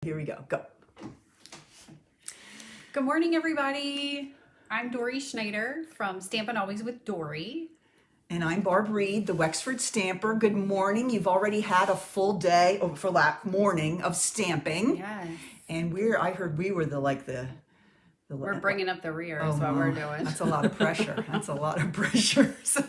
Here we go. Go. Good morning, everybody. I'm Dori Schneider from Stampin' Always with Dori. And I'm Barb Reed, the Wexford Stamper. Good morning. You've already had a full day, or for that morning, of stamping. Yes. And I heard we were We're bringing up the rear is Oh, what we're doing. That's a lot of pressure. That's a lot of pressure. So,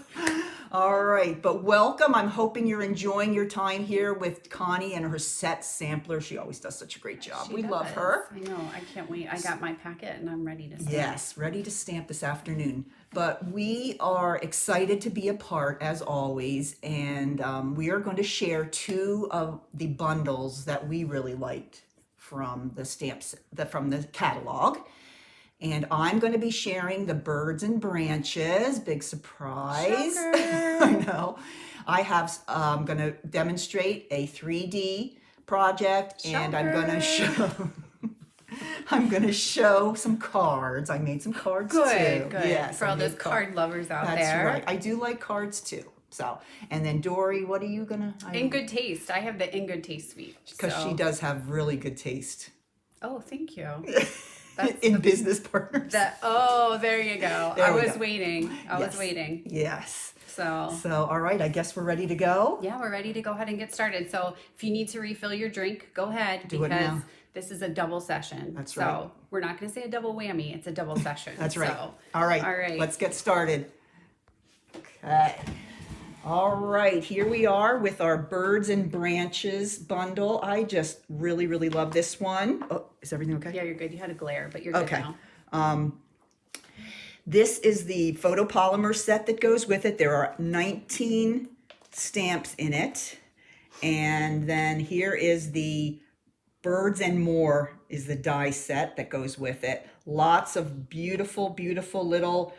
all right, but welcome. I'm hoping you're enjoying your time here with Connie and her set sampler. She always does such a great job. She We does. love her. I know. I can't wait. I got my packet and I'm ready to stamp. Yes, ready to stamp this afternoon. But we are excited to be a part, as always, and we are going to share two of the bundles that we really liked from the from the catalog. And I'm going to be sharing the Birds and Branches. Big surprise. I know. I'm going to demonstrate a 3D project, and I'm going to show... I'm going to show some cards. I made some cards too. Good. Yes, for all those card lovers out there. That's right. I do like cards too. So, and then Dori, what are you going to... In Good Taste. I have the In Good Taste suite. Because she does have really good taste. Oh, thank you. In business partners. There you go. I was waiting. I was waiting. Yes. So, all right, I guess we're ready to go. Yeah, we're ready to go ahead and get started. So if you need to refill your drink, go ahead. Do it now. This is a double session. That's right. So we're not going to say a double whammy. It's a double session. That's right. So, all right. Let's get started. Okay. All right. Here we are with our Birds and Branches bundle. I just really, really love this one. Oh, is everything okay? Yeah, you're good. You had a glare, but you're good now. This is the photopolymer set that goes with it. There are 19 stamps in it. And then here is the Birds and More is the die set that goes with it. Lots of beautiful, beautiful little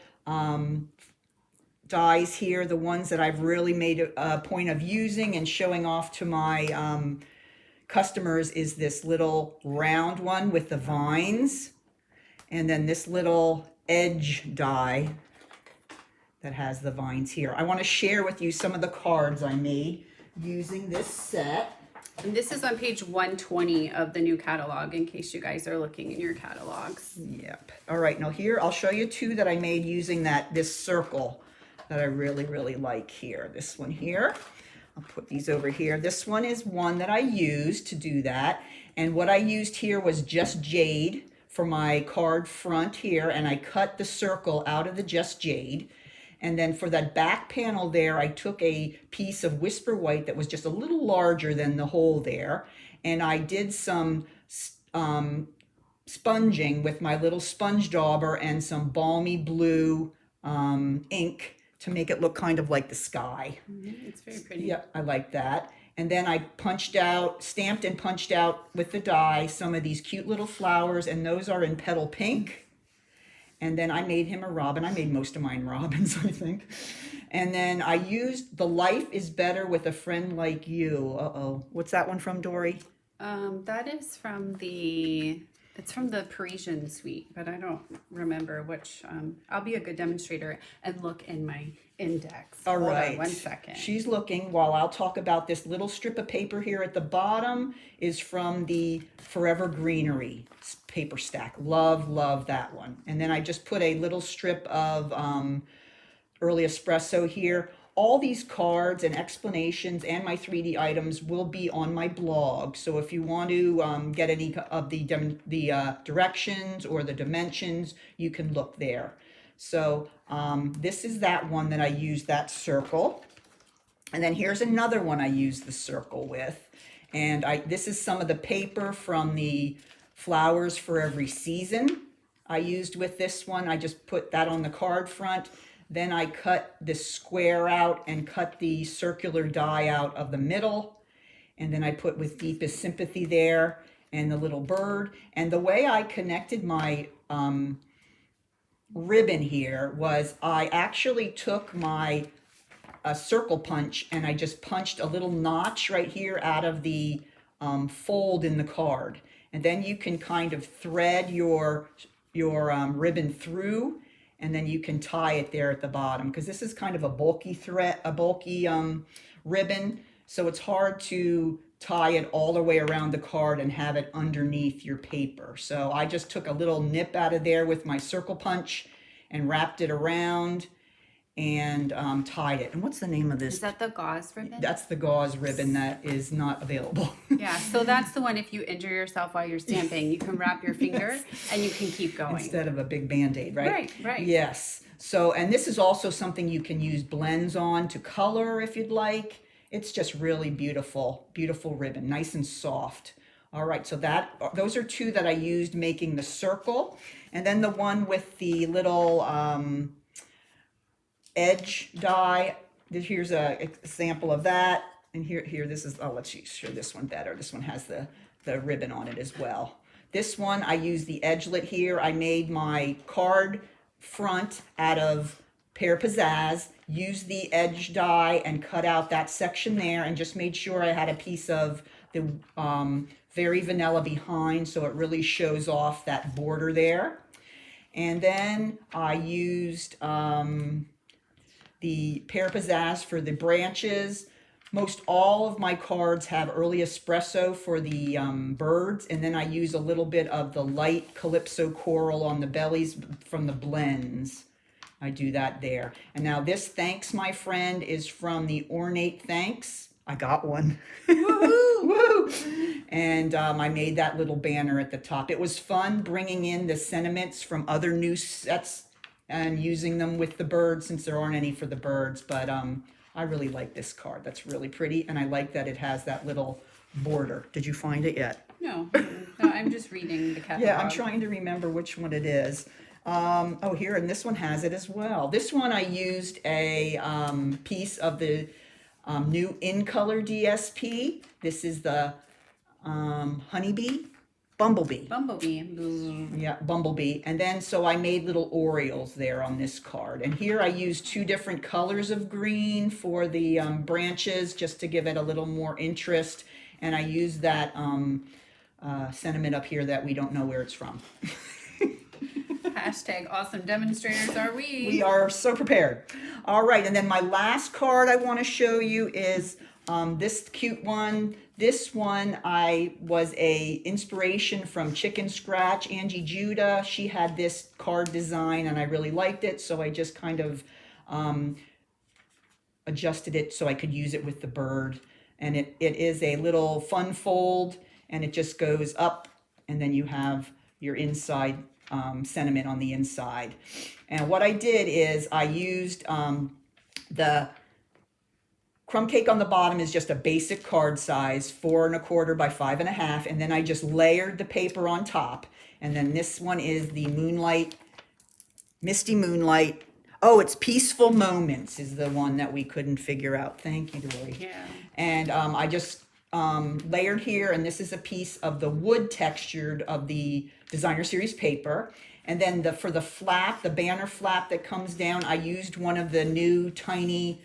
dies here. The ones that I've really made a point of using and showing off to my customers is this little round one with the vines. And then this little edge die that has the vines here. I want to share with you some of the cards I made using this set. And this is on page 120 of the new catalog, in case you guys are looking in your catalogs. Yep. All right, now here I'll show you two that I made using this circle that I really, really like here. This one here. I'll put these over here. This one is one that I used to do that. And what I used here was just jade for my card front here, and I cut the circle out of the just jade. And then for that back panel there, I took a piece of Whisper White that was just a little larger than the hole there, and I did some sponging with my little sponge dauber and some balmy blue ink to make it look kind of like the sky. It's very pretty. Yeah, I like that. And then I stamped and punched out with the die some of these cute little flowers, and those are in petal pink. And then I made him a robin. I made most of mine robins, I think. And then I used The Life is Better with a Friend Like You. Uh-oh. What's that one from, Dori? That is from it's from the Parisian suite, but I don't remember which. I'll be a good demonstrator and look in my index. All right. Hold on 1 second. She's looking while I'll talk about this little strip of paper here at the bottom is from the Forever Greenery paper stack. Love, love that one. And then I just put a little strip of early espresso here. All these cards and explanations and my 3D items will be on my blog. So if you want to get any of the directions or the dimensions, you can look there. So this is that one that I used that circle. And then here's another one I used the circle with. And this is some of the paper from the Flowers for Every Season I used with this one. I just put that on the card front. Then I cut this square out and cut the circular die out of the middle. And then I put With Deepest Sympathy there and the little bird. And the way I connected my ribbon here was I actually took my circle punch and I just punched a little notch right here out of the fold in the card. And then you can kind of thread your ribbon through, and then you can tie it there at the bottom, because this is kind of a bulky ribbon, so it's hard to tie it all the way around the card and have it underneath your paper. So I just took a little nip out of there with my circle punch and wrapped it around and tied it. And what's the name of this? Is that the gauze ribbon? That's the gauze ribbon that is not available. Yeah, so that's the one if you injure yourself while you're stamping, you can wrap your finger and you can keep going. Instead of a big Band-Aid, right? Right, right. Yes. So, and this is also something you can use blends on to color if you'd like. It's just really beautiful, beautiful ribbon, nice and soft. All right, so those are two that I used making the circle. And then the one with the little edge die, here's an example of that. And here, this is, oh, let's show this one better. This one has the ribbon on it as well. This one, I used the edgelet here. I made my card front out of Pear Pizzazz, used the edge die and cut out that section there and just made sure I had a piece of the very vanilla behind so it really shows off that border there. And then I used the Pear Pizzazz for the branches. Most all of my cards have early espresso for the birds, and then I use a little bit of the light calypso coral on the bellies from the blends. I do that there. And now this Thanks My Friend is from the Ornate Thanks. I got one. Woo! Woo! And I made that little banner at the top. It was fun bringing in the sentiments from other new sets and using them with the birds since there aren't any for the birds. But I really like this card. That's really pretty. And I like that it has that little border. Did you find it yet? No, I'm just reading the catalog. Yeah, I'm trying to remember which one it is. Oh, here, and this one has it as well. This one I used a piece of the new In Color DSP. This is the Bumblebee. Bumblebee. Yeah, Bumblebee. And then so I made little Orioles there on this card. And here I used two different colors of green for the branches just to give it a little more interest. And I used that sentiment up here that we don't know where it's from. Hashtag awesome demonstrators are we. We are so prepared. All right, and then my last card I want to show you is this cute one. This one was a inspiration from Chicken Scratch. Angie Judah, she had this card design and I really liked it, so I just kind of adjusted it so I could use it with the bird. And it is a little fun fold, and it just goes up, and then you have your inside sentiment on the inside. And what I did is I used the crumb cake on the bottom is just a basic card size, 4 1/4 by 5 1/2, and then I just layered the paper on top. And then this one is the Misty Moonlight. Oh, it's Peaceful Moments is the one that we couldn't figure out. Thank you, Dori. Yeah. And I just layered here, and this is a piece of the wood textured of the Designer Series paper. And then for the flap, the banner flap that comes down, I used one of the new tiny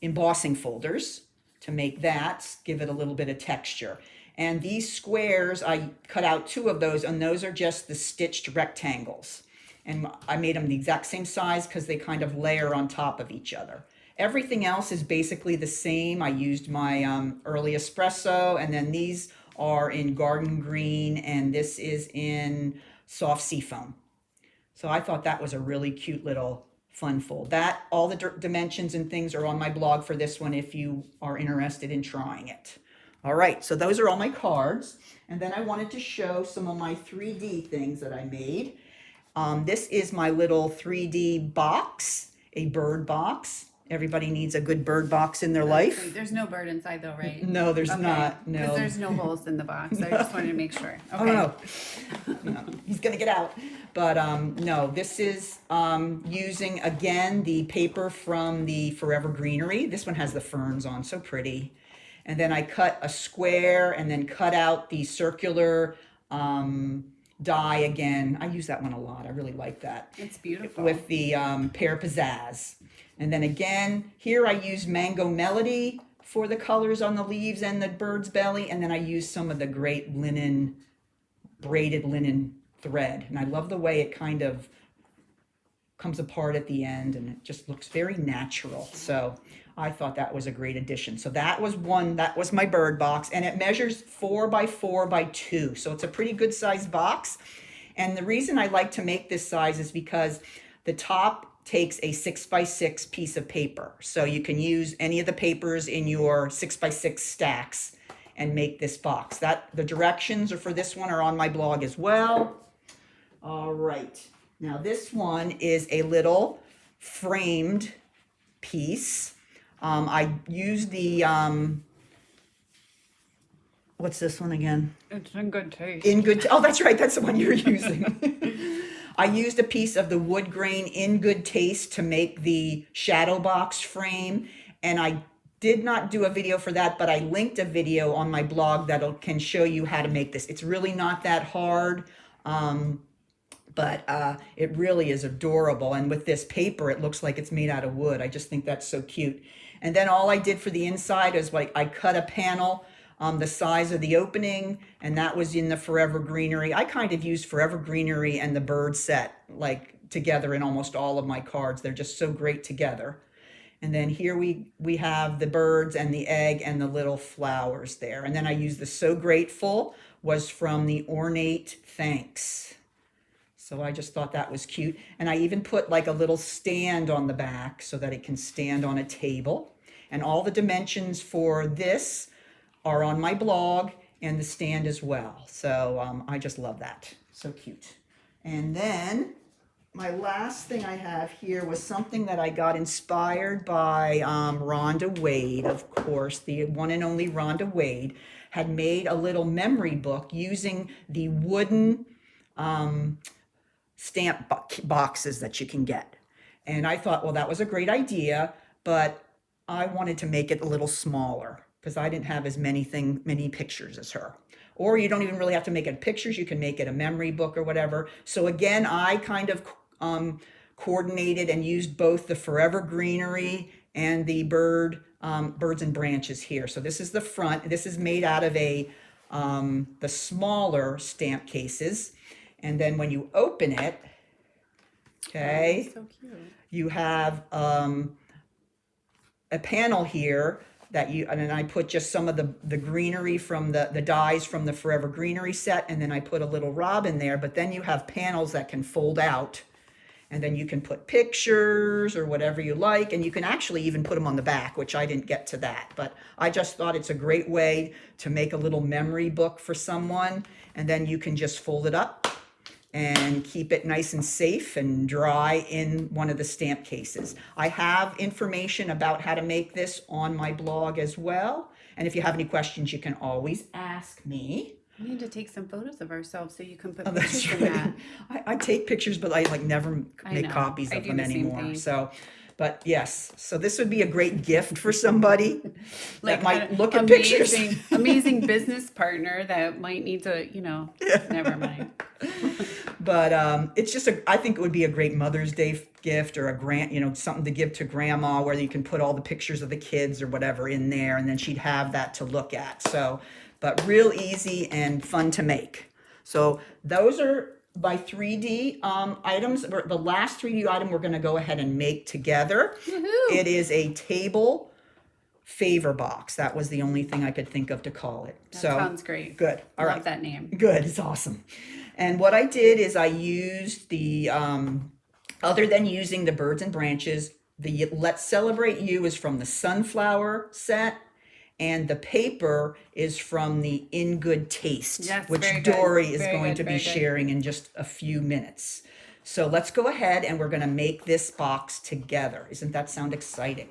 embossing folders to make that, give it a little bit of texture. And these squares, I cut out 2 of those, and those are just the stitched rectangles. And I made them the exact same size because they kind of layer on top of each other. Everything else is basically the same. I used my early espresso, and then these are in garden green, and this is in soft seafoam. So I thought that was a really cute little fun fold. All the dimensions and things are on my blog for this one if you are interested in trying it. All right, so those are all my cards. And then I wanted to show some of my 3D things that I made. This is my little 3D box, a bird box. Everybody needs a good bird box in their life. There's no bird inside though, right? No, there's not. No. Because there's no holes in the box. I just wanted to make sure. Okay. Oh, no. He's going to get out. But no, this is using, again, the paper from the Forever Greenery. This one has the ferns on, so pretty. And then I cut a square and then cut out the circular die again. I use that one a lot. I really like that. It's beautiful. With the Pear Pizzazz. And then again, here I use Mango Melody for the colors on the leaves and the bird's belly. And then I use some of the great linen, braided linen thread. And I love the way it kind of comes apart at the end, and it just looks very natural. So I thought that was a great addition. So that was one, that was my bird box, and it measures 4 by 4 by 2. So it's a pretty good sized box. And the reason I like to make this size is because the top takes a 6 by 6 piece of paper. So you can use any of the papers in your 6 by 6 stacks and make this box. The directions for this one are on my blog as well. All right. Now this one is a little framed piece. I used the, what's this one again? It's in good taste. Oh, that's right. That's the one you're using. I used a piece of the wood grain In Good Taste to make the shadow box frame. And I did not do a video for that, but I linked a video on my blog that can show you how to make this. It's really not that hard. But it really is adorable. And with this paper, it looks like it's made out of wood. I just think that's so cute. And then all I did for the inside is like I cut a panel the size of the opening, and that was in the Forever Greenery. I kind of used Forever Greenery and the bird set like together in almost all of my cards. They're just so great together. And then here we have the birds and the egg and the little flowers there. And then I used the So Grateful was from the Ornate Thanks. So I just thought that was cute. And I even put like a little stand on the back so that it can stand on a table. And all the dimensions for this are on my blog and the stand as well. So I just love that. So cute. And then my last thing I have here was something that I got inspired by Rhonda Wade, of course, the one and only Rhonda Wade, had made a little memory book using the wooden stamp boxes that you can get. And I thought, well, that was a great idea, but I wanted to make it a little smaller because I didn't have as many pictures as her. Or you don't even really have to make it pictures. You can make it a memory book or whatever. So again, I kind of coordinated and used both the Forever Greenery and the birds and branches here. So this is the front. This is made out of the smaller stamp cases. And then when you open it, okay, so cute. You have a panel here that and then I put just some of the greenery from the dies from the Forever Greenery set, and then I put a little robin there, but then you have panels that can fold out, and then you can put pictures or whatever you like, and you can actually even put them on the back, which I didn't get to that, but I just thought it's a great way to make a little memory book for someone, and then you can just fold it up and keep it nice and safe and dry in one of the stamp cases. I have information about how to make this on my blog as well. And if you have any questions, you can always ask me. We need to take some photos of ourselves so you can put Oh, pictures that's in right. that. I take pictures, but I like never make know. copies I of do them the same anymore. thing. So, but yes, so this would be a great gift for somebody Like that might an look at pictures. amazing business partner that might need to, never mind. But it's just I think it would be a great Mother's Day gift or something to give to grandma where you can put all the pictures of the kids or whatever in there, and then she'd have that to look at. So, but real easy and fun to make. So those are my 3D items. The last 3D item we're going to go ahead and make together. Woohoo! It is a table favor box. That was the only thing I could think of to call it. That So sounds great. good. All Love right. that name. Good. It's awesome. And what I did is I used the, other than using the birds and branches, the Let's Celebrate You is from the sunflower set, and the paper is from the In Good Taste, Yes, which very good. Dory is Very going good, to be very good. sharing in just a few minutes. So let's go ahead and we're going to make this box together. Isn't that sound exciting?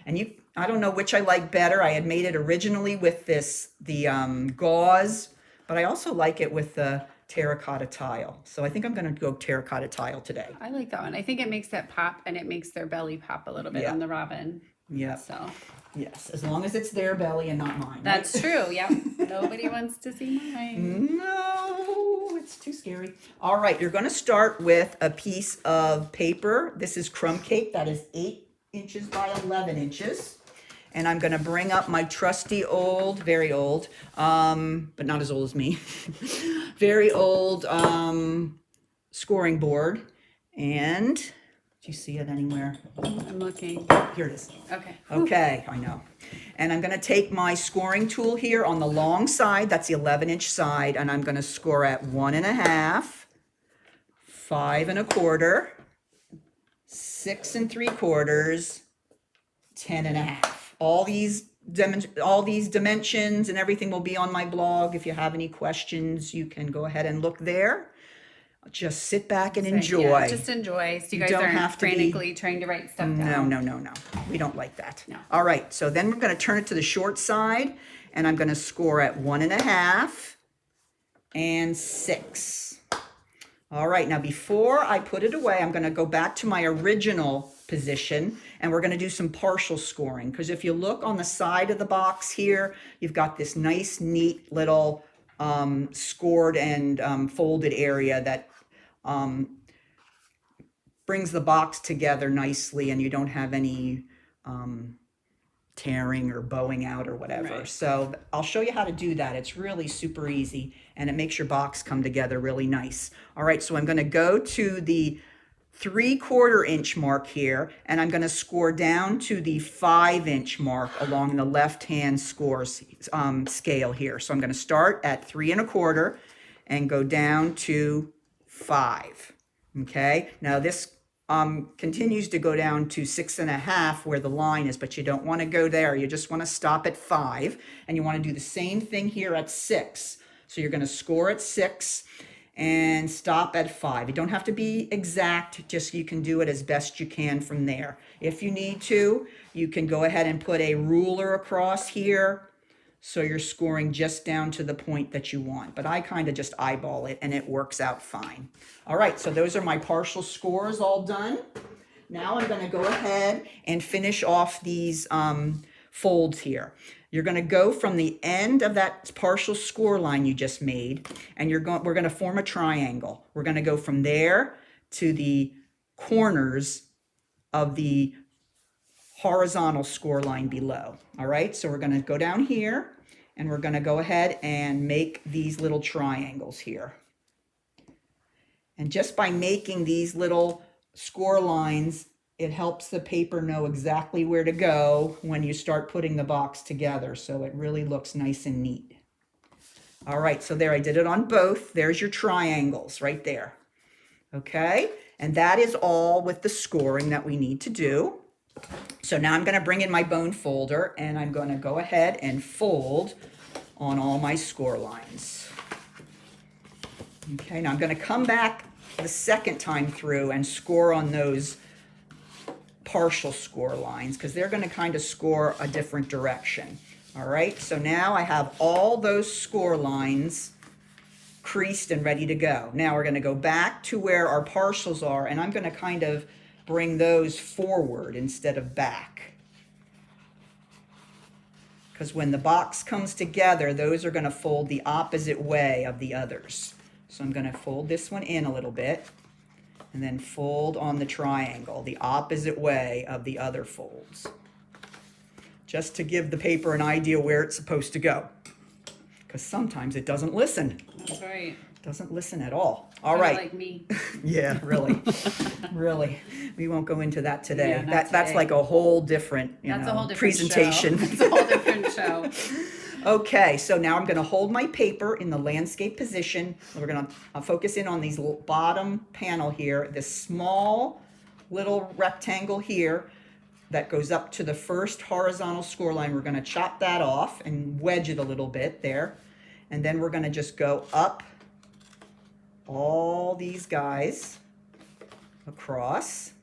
And I don't know which I like better. I had made it originally with the gauze, but I also like it with the terracotta tile. So I think I'm going to go terracotta tile today. I like that one. I think it makes that pop, and it makes their belly pop a little bit Yeah. on the robin. Yeah. So Yes, as long as it's their belly and not mine. that's true. Yep. Nobody wants to see mine. No, it's too scary. All right, you're going to start with a piece of paper. This is crumb cake that is 8 inches by 11 inches. And I'm going to bring up my trusty old, very old, but not as old as me, very old scoring board. And Do Do you see it anywhere? I'm looking. Here it is. Okay. Okay, I know. And I'm going to take my scoring tool here on the long side, that's the 11-inch side, and I'm going to score at 1.5, 5 1/4, 6 3/4, 10 1/2. All these dimensions and everything will be on my blog. If you have any questions, you can go ahead and look there. Just sit back and enjoy. Yeah, just enjoy. So you guys don't aren't have to be- frantically trying to write stuff down. No. We don't like that. No. All right, so then we're going to turn it to the short side, and I'm going to score at 1.5 and 6. All right, now before I put it away, I'm going to go back to my original position, and we're going to do some partial scoring. Because if you look on the side of the box here, you've got this nice, neat little scored and folded area that brings the box together nicely, and you don't have any tearing or bowing out or whatever. Right. So I'll show you how to do that. It's really super easy, and it makes your box come together really nice. All right, so I'm going to go to the 3/4 inch mark here, and I'm going to score down to the 5-inch mark along the left-hand scale here. So I'm going to start at 3 1/4 and go down to 5. Okay, now this continues to go down to 6 1/2 where the line is, but you don't want to go there. You just want to stop at 5, and you want to do the same thing here at 6. So you're going to score at 6 and stop at 5. You don't have to be exact, just you can do it as best you can from there. If you need to, you can go ahead and put a ruler across here, so you're scoring just down to the point that you want. But I kind of just eyeball it, and it works out fine. All right, so those are my partial scores all done. Now I'm going to go ahead and finish off these folds here. You're going to go from the end of that partial score line you just made, and we're going to form a triangle. We're going to go from there to the corners of the horizontal score line below. All right, so we're going to go down here, and we're going to go ahead and make these little triangles here. And just by making these little score lines, it helps the paper know exactly where to go when you start putting the box together, so it really looks nice and neat. All right, so there, I did it on both. There's your triangles right there. Okay, and that is all with the scoring that we need to do. So now I'm going to bring in my bone folder, and I'm going to go ahead and fold on all my score lines. Okay, now I'm going to come back the second time through and score on those partial score lines, because they're going to kind of score a different direction. All right, so now I have all those score lines creased and ready to go. Now we're going to go back to where our partials are, and I'm going to kind of bring those forward instead of back, because when the box comes together, those are going to fold the opposite way of the others. So I'm going to fold this one in a little bit, and then fold on the triangle the opposite way of the other folds, just to give the paper an idea where it's supposed to go, because sometimes it doesn't listen. That's right. Doesn't listen at all. All Kinda right. like me. Yeah, really. Really. We won't go into that today. Yeah, not That's today. like a whole different, That's a whole different presentation. show. It's a whole different show. Okay, so now I'm going to hold my paper in the landscape position. We're going to focus in on these bottom panel here, this small little rectangle here that goes up to the first horizontal score line. We're going to chop that off and wedge it a little bit there. And then we're going to just go up all these guys across.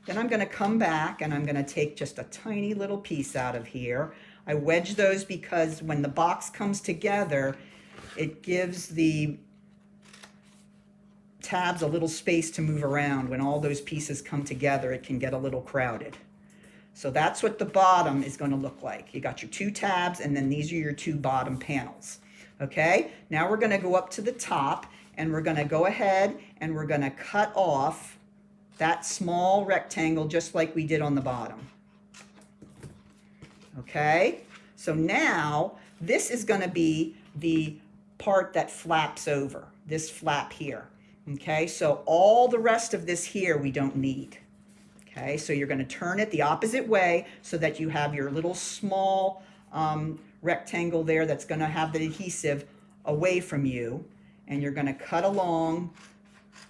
Then I'm going to come back, and I'm going to take just a tiny little piece out of here. I wedge those because when the box comes together, it gives the tabs a little space to move around. When all those pieces come together, it can get a little crowded. So that's what the bottom is going to look like. You got your 2 tabs, and then these are your 2 bottom panels. Okay, now we're going to go up to the top, and we're going to go ahead and we're going to cut off that small rectangle just like we did on the bottom. Okay, so now this is going to be the part that flaps over, this flap here. Okay, so all the rest of this here we don't need. Okay, so you're going to turn it the opposite way so that you have your little small rectangle there that's going to have the adhesive away from you. And you're going to cut along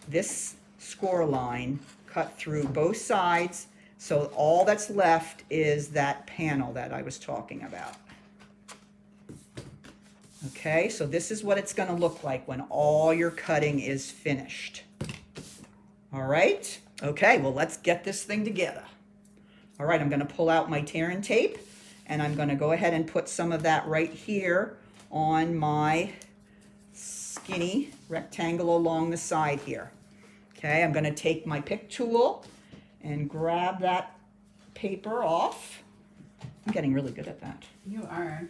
this score line, cut through both sides. So all that's left is that panel that I was talking about. Okay, so this is what it's going to look like when all your cutting is finished. All right, okay, well, let's get this thing together. All right, I'm going to pull out my tear and tape, and I'm going to go ahead and put some of that right here on my skinny rectangle along the side here. Okay, I'm going to take my pick tool and grab that paper off. I'm getting really good at that. You are.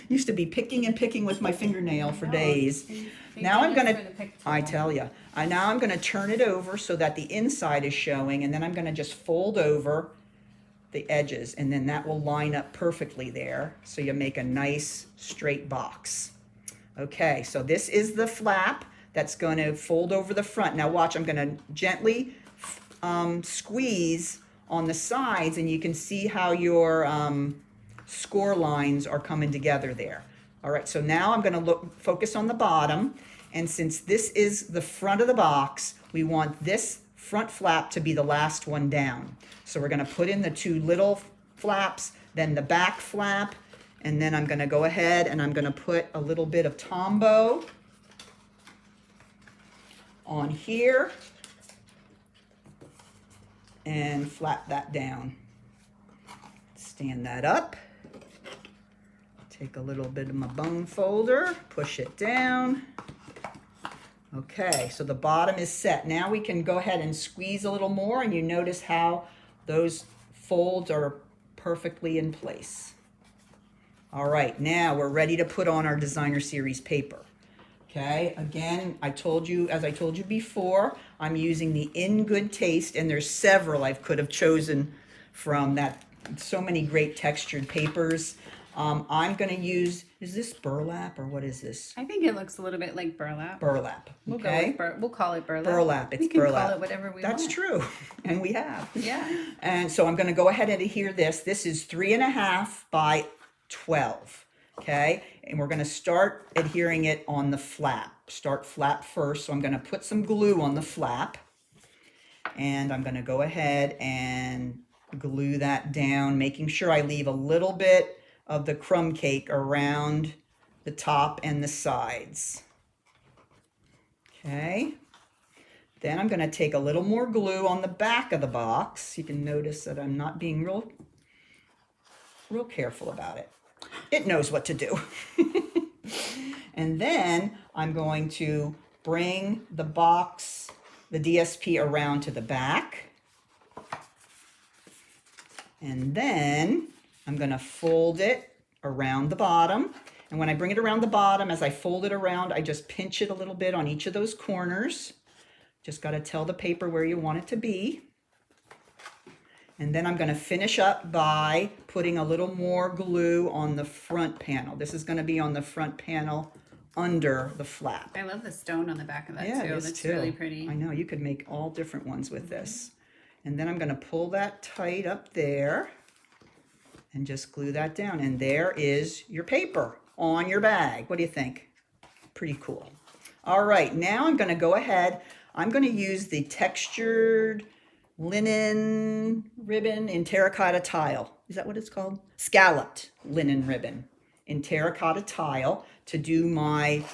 Used to be picking and picking with my fingernail for No, days. thank Now I'm goodness gonna, for the pick I tool. tell you, now I'm gonna turn it over so that the inside is showing, and then I'm gonna just fold over the edges, and then that will line up perfectly there. So you make a nice straight box. Okay, so this is the flap that's going to fold over the front. Now watch, I'm going to gently squeeze on the sides, and you can see how your score lines are coming together there. All right, so now I'm going to focus on the bottom, and since this is the front of the box, we want this front flap to be the last one down. So we're going to put in the two little flaps, then the back flap, and then I'm going to go ahead and I'm going to put a little bit of Tombow on here and flap that down. Stand that up. Take a little bit of my bone folder, push it down. Okay, so the bottom is set. Now we can go ahead and squeeze a little more, and you notice how those folds are perfectly in place. All right, now we're ready to put on our designer series paper. Okay, again, as I told you before, I'm using the In Good Taste, and there's several I could have chosen from that. So many great textured papers. I'm going to use, is this burlap or what is this? I think it looks a little bit like burlap. Burlap. We'll go Okay. with we'll call it burlap. Burlap. It's we can burlap. call it whatever we That's want. true, and we have. Yeah. And so I'm going to go ahead and adhere this. This is 3.5 by 12. Okay, and we're going to start adhering it on the flap. Start flap first. So I'm going to put some glue on the flap, and I'm going to go ahead and glue that down, making sure I leave a little bit of the crumb cake around the top and the sides. Okay. Then I'm going to take a little more glue on the back of the box. You can notice that I'm not being real careful about it. It knows what to do. And then I'm going to bring the box, the DSP, around to the back. And then I'm going to fold it around the bottom. And when I bring it around the bottom, as I fold it around, I just pinch it a little bit on each of those corners. Just got to tell the paper where you want it to be. And then I'm going to finish up by putting a little more glue on the front panel. This is going to be on the front panel under the flap. I love the stone on the back of that Yeah, too. it is That's too. really pretty. I know, you could make all different ones with this. And then I'm going to pull that tight up there and just glue that down. And there is your paper on your bag. What do you think? Pretty cool. All right, now I'm going to go ahead. I'm going to use the textured linen ribbon in terracotta tile. Is that what it's called? Scalloped linen ribbon in terracotta tile to do my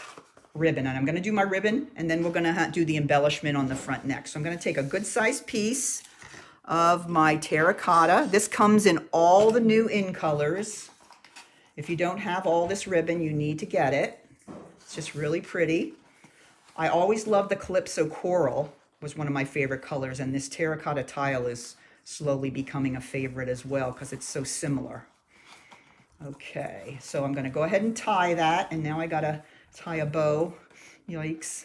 ribbon. And I'm going to do my ribbon, and then we're going to do the embellishment on the front next. So I'm going to take a good sized piece of my terracotta. This comes in all the new in colors. If you don't have all this ribbon, you need to get it. It's just really pretty. I always loved the Calypso Coral, was one of my favorite colors, and this terracotta tile is slowly becoming a favorite as well because it's so similar. Okay, so I'm going to go ahead and tie that, and now I got to tie a bow. Yikes.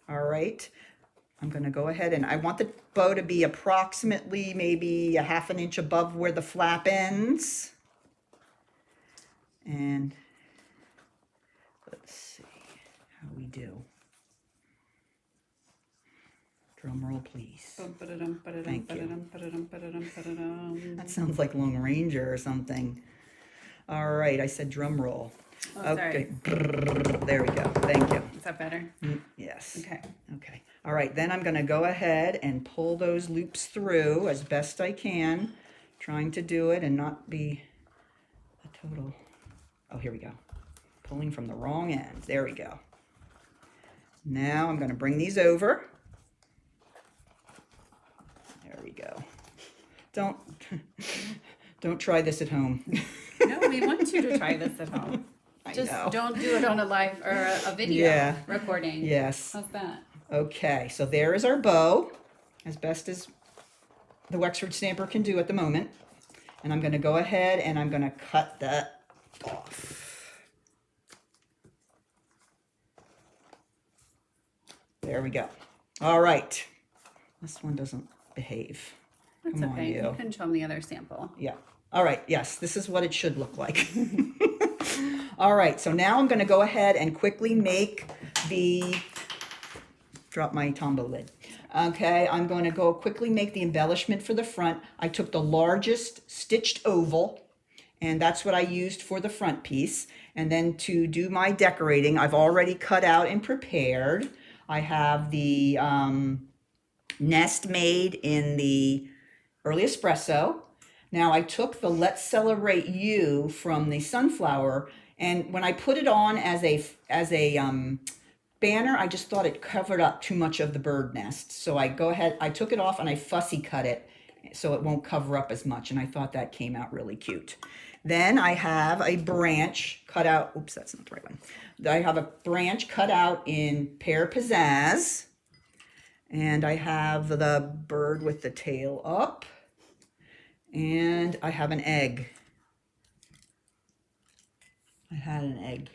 All right. I'm going to go ahead, and I want the bow to be approximately maybe a ½ inch above where the flap ends. And let's see how we do. Drum roll, please. Bum-ba-da-dum, ba-da-dum, Thank you. ba-da-dum, ba-da-dum, ba-da-dum, ba-da-dum. That sounds like Lone Ranger or something. All right, I said drum roll. Oh, Okay, sorry. there we go. Thank you. Is that better? Yes. Okay. Okay. All right, then I'm going to go ahead and pull those loops through as best I can, trying to do it and not be a total. Oh, here we go. Pulling from the wrong end. There we go. Now I'm going to bring these over. There we go. Don't try this at home. No, we want you to try this at home. Just know. don't do it on a live or a video recording. Yes. How's that? Okay, so there is our bow, as best as the Wexford stamper can do at the moment. And I'm going to go ahead and I'm going to cut that off. There we go. All right. This one doesn't behave. That's Come on, okay. you. You can show them the other sample. Yeah. All right. Yes, this is what it should look like. All right. So now I'm going to go ahead and quickly make the, drop my Tombow lid. Okay. I'm going to go quickly make the embellishment for the front. I took the largest stitched oval, and that's what I used for the front piece. And then to do my decorating, I've already cut out and prepared. I have the nest made in the early espresso. Now I took the Let's Celebrate You from the sunflower, and when I put it on as a banner, I just thought it covered up too much of the bird nest. So I took it off and I fussy cut it so it won't cover up as much, and I thought that came out really cute. Then I have a branch cut out. Oops, that's not the right one. I have a branch cut out in Pear Pizzazz, and I have the bird with the tail up. And I have an egg. I had an egg.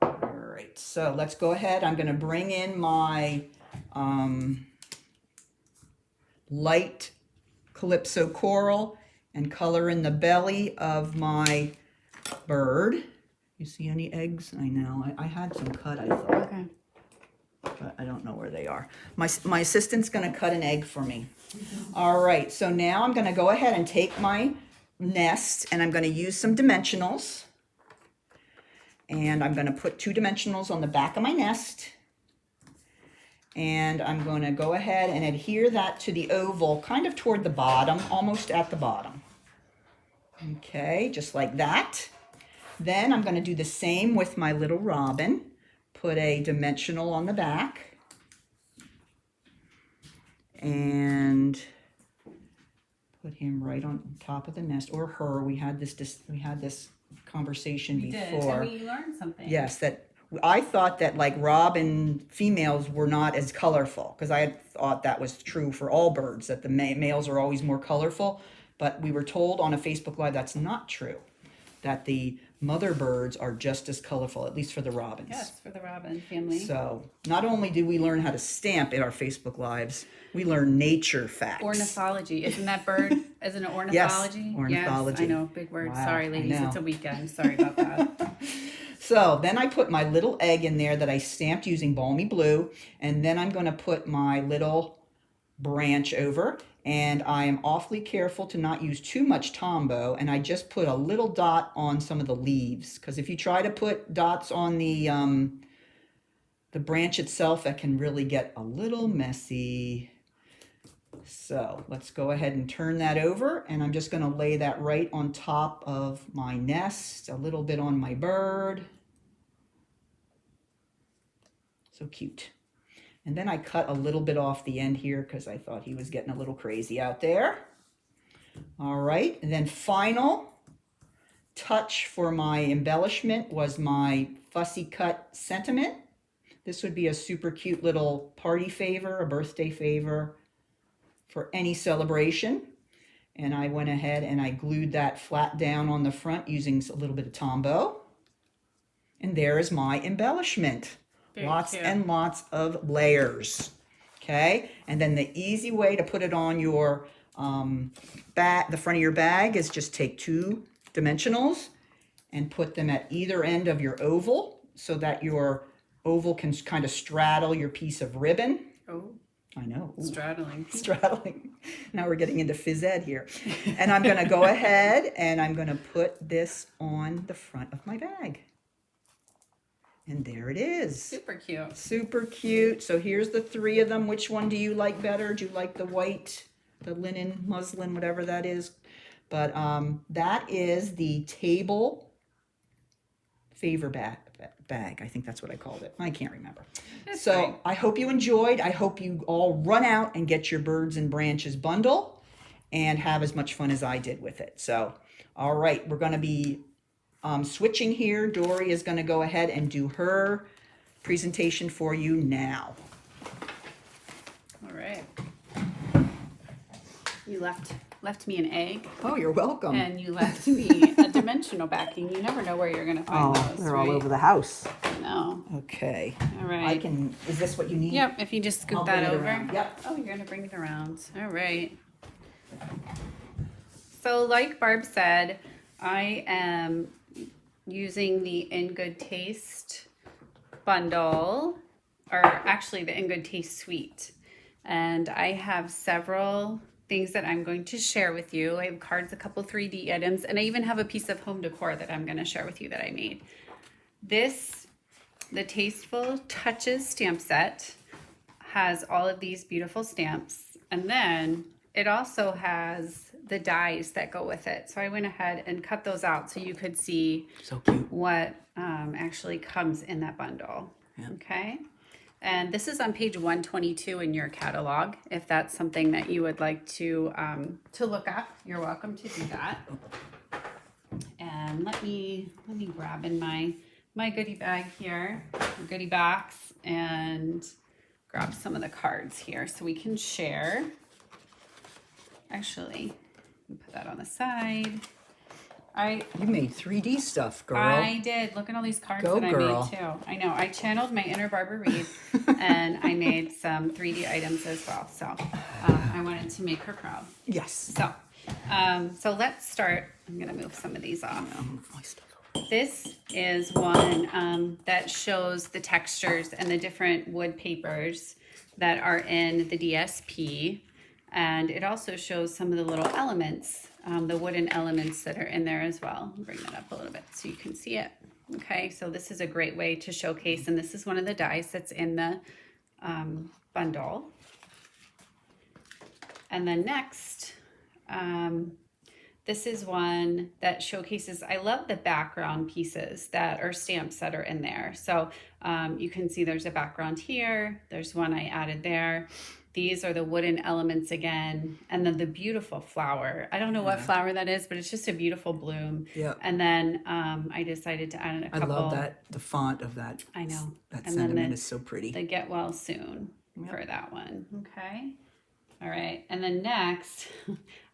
All right, so let's go ahead. I'm going to bring in my light Calypso coral and color in the belly of my bird. You see any eggs? I know. I had some cut, I thought. Okay. But I don't know where they are. My assistant's going to cut an egg for me. All right, so now I'm going to go ahead and take my nest and I'm going to use some dimensionals. And I'm going to put 2 dimensionals on the back of my nest. And I'm going to go ahead and adhere that to the oval, kind of toward the bottom, almost at the bottom. Okay, just like that. Then I'm going to do the same with my little robin. Put a dimensional on the back. And put him right on top of the nest, or her. We had this conversation before. Did. Tell me you learned something. Yes, that I thought that like robin females were not as colorful, because I had thought that was true for all birds, that the males are always more colorful. But we were told on a Facebook Live that's not true. That the mother birds are just as colorful, at least for the robins. Yes, for the robin family. So not only did we learn how to stamp in our Facebook Lives, we learn nature facts. Ornithology. Isn't that bird? Isn't it ornithology? Yes, ornithology. Yes, I know, big word. Wow, Sorry, ladies, I know. it's a weekend. Sorry about that. So then I put my little egg in there that I stamped using Balmy Blue, and then I'm going to put my little branch over, and I am awfully careful to not use too much Tombow, and I just put a little dot on some of the leaves, because if you try to put dots on the branch itself, that can really get a little messy. So let's go ahead and turn that over, and I'm just going to lay that right on top of my nest, a little bit on my bird. So cute. And then I cut a little bit off the end here because I thought he was getting a little crazy out there. All right, and then final touch for my embellishment was my fussy cut sentiment. This would be a super cute little party favor, a birthday favor for any celebration. And I went ahead and I glued that flat down on the front using a little bit of Tombow. And there is my embellishment. Lots and lots of layers. Okay, and then the easy way to put it on your the front of your bag is just take 2 dimensionals and put them at either end of your oval so that your oval can kind of straddle your piece of ribbon. Oh. I know. Ooh. Straddling. Straddling. Now we're getting into phys ed here. And I'm going to go ahead and I'm going to put this on the front of my bag. And there it is. Super cute. Super cute. So here's the 3 of them. Which one do you like better? Do you like the white, the linen, muslin, whatever that is? But that is the table favor bag. I think that's what I called it. I can't remember. That's so fine. I hope you enjoyed. I hope you all run out and get your Birds and Branches bundle and have as much fun as I did with it. So, all right, we're going to be switching here. Dori is going to go ahead and do her presentation for you now. All right. You left me an egg. Oh, you're welcome. And you left me a dimensional backing. You never know where you're going to find those. They're right? all over the house. No. Okay. All right. I can. Is this what you need? Yep. If you just scoop I'll that bring it over. around. Yep. Oh, you're going to bring it around. All right. So like Barb said, I am using the In Good Taste bundle, or actually the In Good Taste suite. And I have several things that I'm going to share with you. I have cards, a couple 3D items, and I even have a piece of home decor that I'm going to share with you that I made. This, the Tasteful Touches stamp set, has all of these beautiful stamps, and then it also has the dies that go with it. So I went ahead and cut those out so you could see So cute. what actually comes in that bundle. Yeah. Okay. And this is on page 122 in your catalog. If that's something that you would like to look up, you're welcome to do that. And let me grab in my goodie bag here, goodie box, and grab some of the cards here so we can share. Actually, let me put that on the side. You made 3D stuff, girl. I did. Look at all these cards Go, that girl. I made too. I know. I channeled my inner Barbara Reed and I made some 3D items as well. So I wanted to make her proud. Yes. So let's start. I'm going to move some of these off. I'll move my stuff over. This is one that shows the textures and the different wood papers that are in the DSP. And it also shows some of the little elements, the wooden elements that are in there as well. I'll bring that up a little bit so you can see it. Okay, so this is a great way to showcase, and this is one of the dies that's in the bundle. And then next, this is one that showcases, I love the background pieces that are stamps that are in there. So you can see there's a background here. There's one I added there. These are the wooden elements again. And then the beautiful flower. I don't know what flower that is, but it's just a beautiful bloom. Yeah. And then I decided to add in a couple. I love that. The font of that. I know. That And sentiment then is so pretty. the get well soon for that one. Okay. All right. And then next,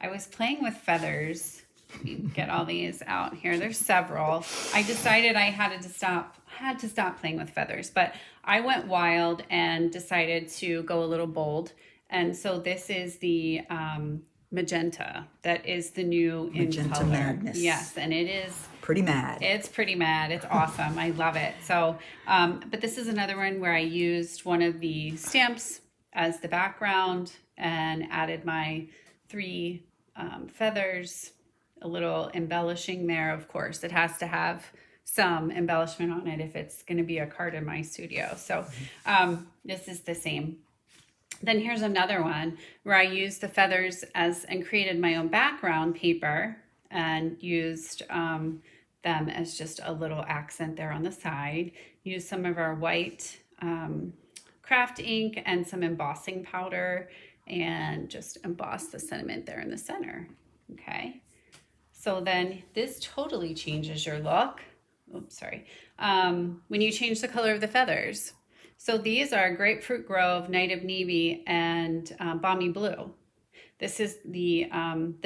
I was playing with feathers. Let me get all these out here. There's several. I decided I had to stop playing with feathers, but I went wild and decided to go a little bold. And so this is the magenta. That is the new Magenta in color. madness. Yes, and it is Pretty mad. it's pretty mad. It's awesome. I love it. So, but this is another one where I used one of the stamps as the background and added my 3 feathers, a little embellishing there. Of course, it has to have some embellishment on it if it's going to be a card in my studio. So this is the same. Then here's another one where I used the feathers and created my own background paper and used them as just a little accent there on the side. Used some of our white craft ink and some embossing powder and just embossed the sentiment there in the center. Okay. So then this totally changes your look. Oops, sorry. When you change the color of the feathers. So these are Grapefruit Grove, Night of Navy, and Balmy Blue. This is the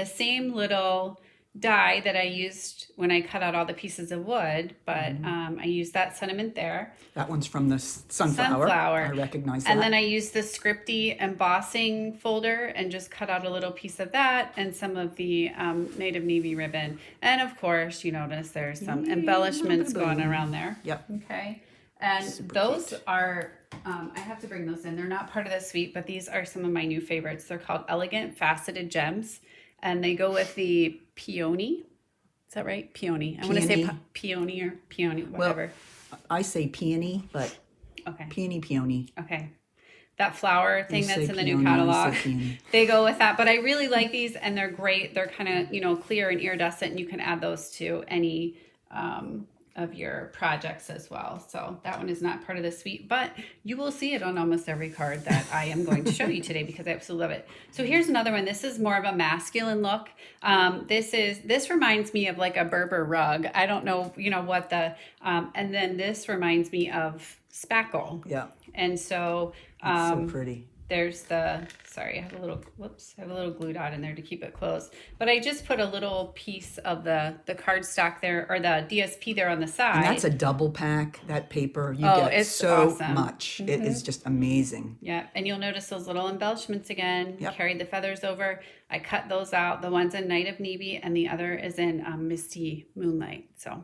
same little die that I used when I cut out all the pieces of wood, but I used that sentiment there. That one's from the sunflower. I recognize that. And then I used the scripty embossing folder and just cut out a little piece of that and some of the Night of Navy ribbon. And of course, you notice there's some embellishments going around there. Yep. Okay. And Super those cute. are, I have to bring those in. They're not part of the suite, but these are some of my new favorites. They're called Elegant Faceted Gems, and they go with the peony. Is that right? Peony. I want to say Peony. peony or peony, whatever. I say peony, but Okay. peony. Okay. That flower thing You that's say in the new peony, I catalog, say peony. they go with that. But I really like these, and they're great. They're kind of, clear and iridescent, and you can add those to any of your projects as well. So that one is not part of the suite, but you will see it on almost every card that I am going to show you today because I absolutely love it. So here's another one. This is more of a masculine look. This reminds me of like a Berber rug. I don't know, what and then this reminds me of spackle. Yeah. And so It's so pretty. there's sorry, I have a little glue dot in there to keep it closed. But I just put a little piece of the cardstock there, or the DSP there on the side. And that's a double pack, that paper. You Oh, get it's so awesome. much. It is just amazing. Yeah, and you'll notice those little embellishments again. Yep. Carried the feathers over. I cut those out. The one's in Night of Navy, and the other is in Misty Moonlight. So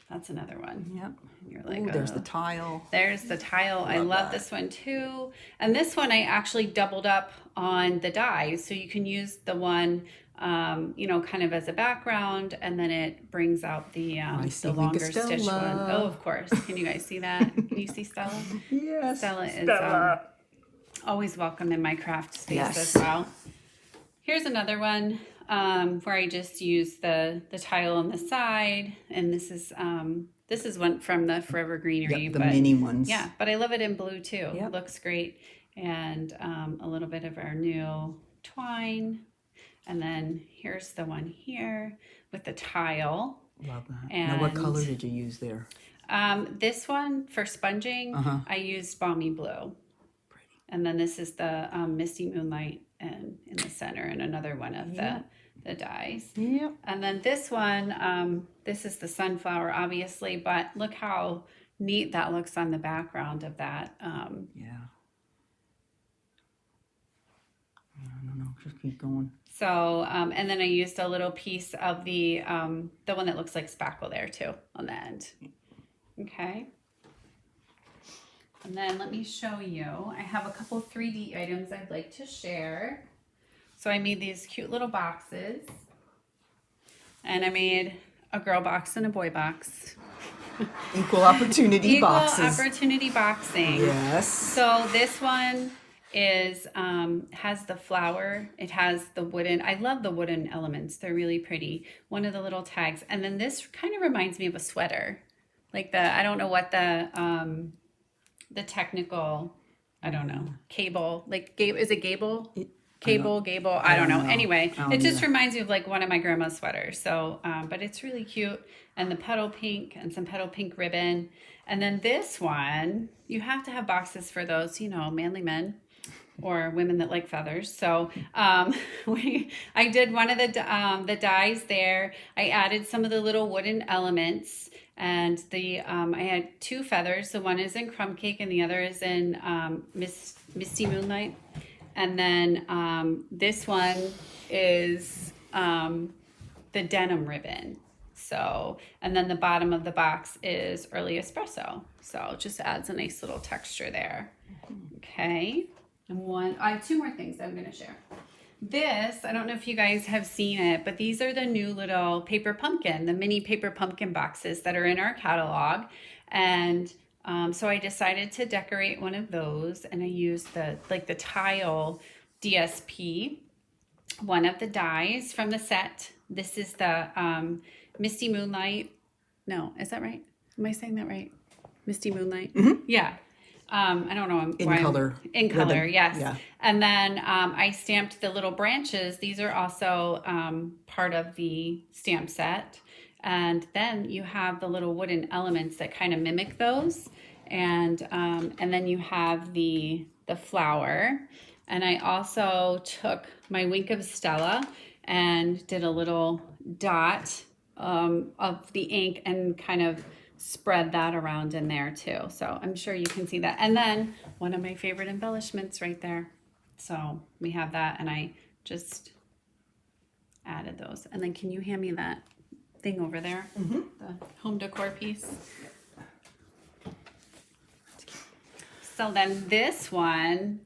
that's another one. Yep. You're like, Ooh, there's oh. the tile. There's the tile. I love that. this one too. And this one I actually doubled up on the dies. So you can use the one, kind of as a background, and then it brings out the longer stitch one. Oh, of course. Can you guys see that? Can you see Stella? Yes. Stella is always welcome in my craft space Yes. as well. Here's another one where I just use the tile on the side, and this is one from the Forever Greenery. Yep, the mini ones. Yeah, but I love it in blue too. Yep. It looks great. And a little bit of our new twine. And then here's the one here with the tile. Love that. And now, what color did you use there? This one for sponging, I used Balmy Blue. Pretty. And then this is the Misty Moonlight and in the center, and another one of the dies. Yep. And then this one, this is the sunflower, obviously, but look how neat that looks on the background of that. Yeah. I don't know. Just keep going. So, and then I used a little piece of the one that looks like spackle there too on the end. Okay. And then let me show you. I have a couple 3D items I'd like to share. So I made these cute little boxes. And I made a girl box and a boy box. Equal opportunity boxes. Equal opportunity boxing. Yes. So this one is has the flower. It has the wooden. I love the wooden elements. They're really pretty. One of the little tags. And then this kind of reminds me of a sweater. Like I don't know what the technical, I don't know, cable, like is it gable? Gable, I don't know. Anyway, it just reminds me of like one of my grandma's sweaters. So, but it's really cute. And the petal pink and some petal pink ribbon. And then this one, you have to have boxes for those, manly men or women that like feathers. So I did one of the dies there. I added some of the little wooden elements. And I had two feathers. So one is in Crumb Cake and the other is in Misty Moonlight. And then this one is the denim ribbon. So, and then the bottom of the box is Early Espresso. So it just adds a nice little texture there. Okay. And I have two more things I'm going to share. This, I don't know if you guys have seen it, but these are the new little the mini paper pumpkin boxes that are in our catalog. And so I decided to decorate one of those, and I used the tile DSP, one of the dies from the set. This is the Misty Moonlight. No, is that right? Am I saying that right? Misty Moonlight? Mm-hmm. Yeah. I don't know in color. In color, ribbon. yes. Yeah. And then I stamped the little branches. These are also part of the stamp set. And then you have the little wooden elements that kind of mimic those. And then you have the flower. And I also took my Wink of Stella and did a little dot of the ink and kind of spread that around in there too. So I'm sure you can see that. And then one of my favorite embellishments right there. So we have that, and I just added those. And then can you hand me that thing over there? Mm-hmm. The home decor piece. So then this one,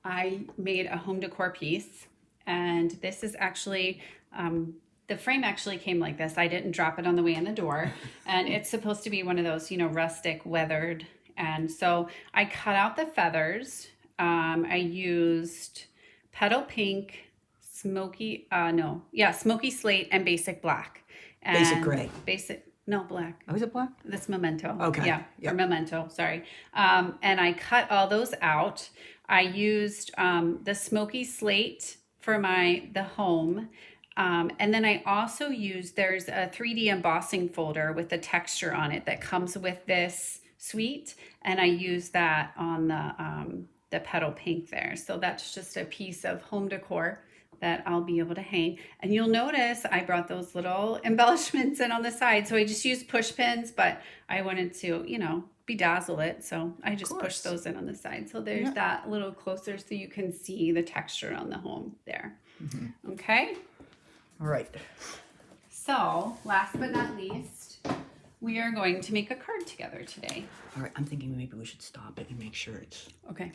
I made a home decor piece, and this is actually, the frame actually came like this. I didn't drop it on the way in the door, and it's supposed to be one of those, rustic weathered. And so I cut out the feathers. I used petal pink, smoky slate, and basic black. And Basic gray. Black. Oh, is it black? That's Memento. Okay. Yeah, Yep. or Memento, sorry. And I cut all those out. I used the smoky slate for the home. And then I also used, there's a 3D embossing folder with the texture on it that comes with this suite. And I used that on the petal pink there. So that's just a piece of home decor that I'll be able to hang. And you'll notice I brought those little embellishments in on the side. So I just used push pins, but I wanted to, bedazzle it. So I just pushed those in on the side. So there's that a little closer so you can see the texture on the home there. Mm-hmm. Okay. All right. So last but not least, we are going to make a card together today. All right. I'm thinking maybe we should stop it and make sure it's Okay.